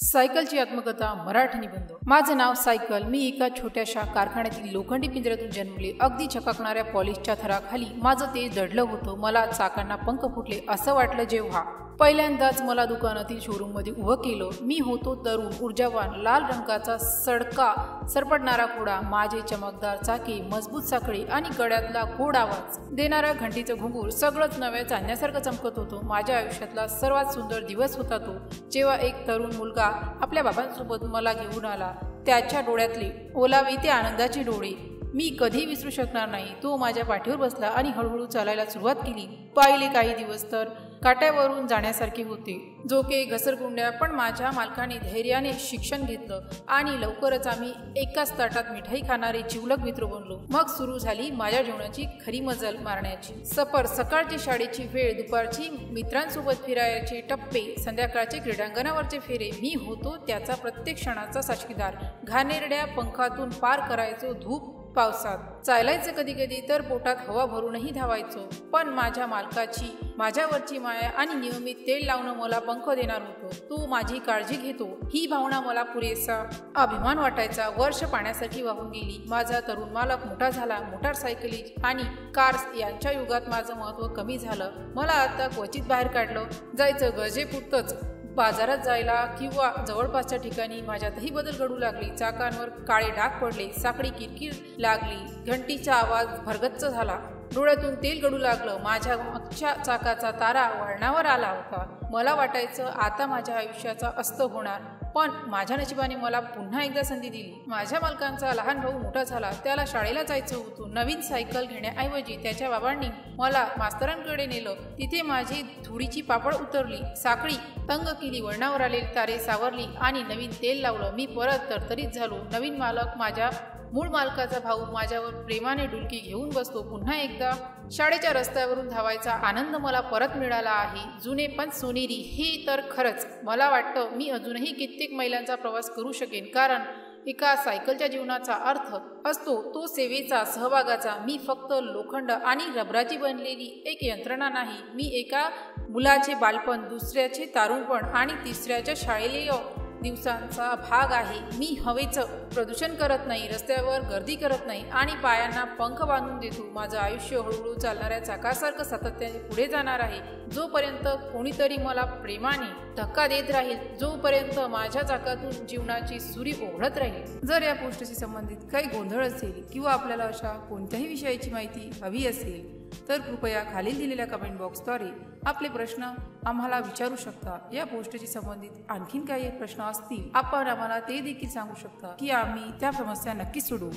सायकलची आत्मकथा मराठी निबंध। माझे नाव सायकल। मी एका छोट्याशा कारखान्यातील लोखंडी पिंजऱ्यातून जन्मले। अगदी चकाकणाऱ्या पॉलिशच्या थराखाली माझं तेज दडलं होतं। मला चाकांना पंख फुटले असं वाटलं जेव्हा पहिल्यांदाच मला दुकानातील शोरूम मध्ये उभं केलं। मी होतो तरुण, ऊर्जावान, लाल रंगाचा सडका सरपटणारा घोडा, माझे चमकदार चाके, मजबूत साखळी आणि गळ्यातला गोड आवाज देणारा घंटीचं घुंगूर सगळंच नव्या चांदण्यासारखं चमकत होतं। माझ्या आयुष्यातला सर्वात सुंदर दिवस होता तो, जेव्हा एक तरुण मुलगा आपल्या बाबांसोबत मला घेऊन आला। त्याच्या डोळ्यातले ओलावे ते आनंदाचे डोळे मी कधी विसरू शकणार नाही। तो माझ्या पाठीवर बसला आणि हळूहळू चालायला सुरुवात केली। पहिले काही दिवस तर काट्यावरून जाण्यासारखे होते, जोके घसरगुंड्या, पण माझ्या मालकाने धैर्याने शिक्षण घेतलं आणि लवकरच आम्ही एकाच ताटात मिठाई खाणारे जिवलग मित्र बनलो। मग सुरू झाली माझ्या जीवनाची खरी मजल मारण्याची सफर। सकाळची शाळेची वेळ, दुपारची मित्रांसोबत फिरायचे टप्पे, संध्याकाळचे क्रीडांगणावरचे फेरे, मी होतो त्याचा प्रत्येक क्षणाचा साक्षीदार। घाणेरड्या पंखातून पार करायचो धूप पावसात, चालायचं कधी कधी तर पोटात हवा भरूनही धावायचो, पण माझ्या मालकाची माझ्यावरची माया आणि नियमित तेल लावणं मला पंख देणार होतं। तो माझी काळजी घेतो ही भावना मला पुरेसा अभिमान वाटायचा। वर्ष पाण्यासारखी वाहून गेली। माझा तरुण मालक मोठा झाला। मोटारसायकली आणि कार्स यांच्या युगात माझं महत्त्व कमी झालं। मला आता क्वचित बाहेर काढलं जायचं, गरजेपुरतंच बाजारात जायला किंवा जवळपासच्या ठिकाणी। माझ्यातही बदल घडू लागले। चाकांवर काळे डाग पडले, साखळी किरकिर लागली, घंटीचा आवाज भरगच्च झाला, डोळ्यातून तेल गळू लागलं। माझ्या मागच्या चाकाचा तारा वळणावर आला होता। मला वाटायचं आता माझ्या आयुष्याचा अस्त होणार, पण माझ्या नशिबाने मला पुन्हा एकदा संधी दिली। माझ्या मालकांचा लहान भाऊ मोठा झाला, त्याला शाळेला जायचं होतं। नवीन सायकल घेण्याऐवजी त्याच्या बाबांनी मला मास्तरांकडे नेलं। तिथे माझी धुळीची पापड उतरली, साखळी तंग केली, वळणावर आलेली तारे सावरली आणि नवीन तेल लावलं। मी परत तरतरीत झालो। नवीन मालक, माझ्या मूळ मालकाचा भाऊ, माझ्यावर प्रेमाने डुलकी घेऊन बसतो। पुन्हा एकदा शाळेच्या रस्त्यावरून धावायचा आनंद मला परत मिळाला आहे। जुने पण सोनेरी, हे तर खरंच। मला वाटतं मी अजूनही कित्येक मैलांचा प्रवास करू शकेन, कारण एका सायकलच्या जीवनाचा अर्थ असतो तो सेवेचा, सहभागाचा। मी फक्त लोखंड आणि रबराची बनलेली एक यंत्रणा नाही। मी एका मुलाचे बालपण, दुसऱ्याचे तारुणपण आणि तिसऱ्याच्या शालेय दिवसांचा भाग आहे। मी हवेचं प्रदूषण करत नाही, रस्त्यावर गर्दी करत नाही आणि पायांना पंख बांधून देतो। माझं आयुष्य हळूहळू चालणाऱ्या चाकासारखं सातत्याने पुढे जाणार आहे, जोपर्यंत कोणीतरी मला प्रेमाने धक्का देत राहील, जोपर्यंत माझ्या चाकातून जीवनाची सुरी ओढत राहील। जर या पोस्टशी संबंधित काही गोंधळ असेल किंवा आपल्याला अशा कोणत्याही विषयाची माहिती हवी असेल तर कृपया खालील दिलेल्या कमेंट बॉक्सद्वारे आपले प्रश्न आम्हाला विचारू शकता। या पोस्टशी संबंधित आणखीन काही प्रश्न असतील आपण आम्हाला ते देखील सांगू शकता की आम्ही त्या समस्या नक्की सोडवू।